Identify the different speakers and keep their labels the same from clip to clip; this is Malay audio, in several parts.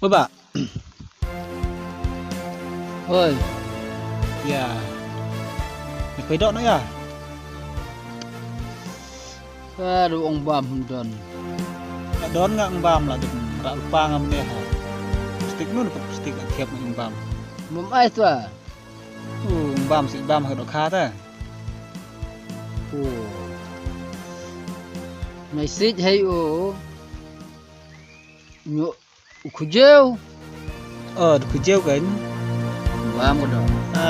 Speaker 1: Pak.
Speaker 2: Oi,
Speaker 1: Ya. Ni pedok nak ya.
Speaker 2: aduh ong bam don.
Speaker 1: Tak don ngak ngembam lah tu. Rak lupa ngam ni ha. Stik nu dapat stik nak kiap ngembam.
Speaker 2: Mum ai tu ah.
Speaker 1: Ngembam si bam hak dok kha ta.
Speaker 2: Oh. Message hay o. Nyo ukujeu.
Speaker 1: Du kujeu kan.
Speaker 2: Bam ko dok.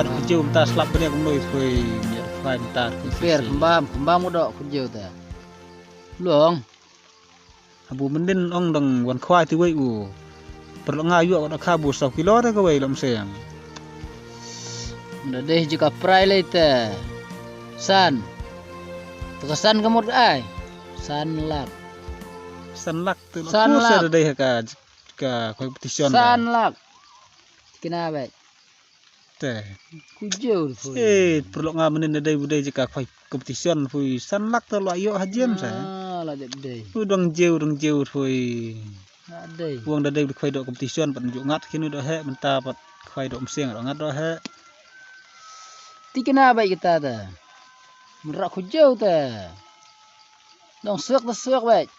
Speaker 1: Du kujeu ta slap ni aku noi foi ni fai ta.
Speaker 2: Per kembam ko dok kujeu ta. Luong.
Speaker 1: Abu mendin ong dang wan khwai ti wei u. Perlu ngayu aku nak khabu 1 kilo ta ko wei lam seng.
Speaker 2: Nda deh jika prai le ta. San. Tukasan kamu ai. San lak.
Speaker 1: Sanlak tu
Speaker 2: Sanlak.
Speaker 1: sa dai ka competition
Speaker 2: San lak. Kenapa?
Speaker 1: te.
Speaker 2: Kujeu tu.
Speaker 1: Perlu ngamenin dai budai jika competition fui sanlak tu lo ayo hajiam sa.
Speaker 2: Lah deh.
Speaker 1: Dong jeu fui.
Speaker 2: Ada.
Speaker 1: Wong dai khoi dok competition pat njuk ngat kini do he menta pat khoi dok mseng ngat do he.
Speaker 2: Ti kenapa kita ta? Merak kujeu ta. Dong suak ta suak baik.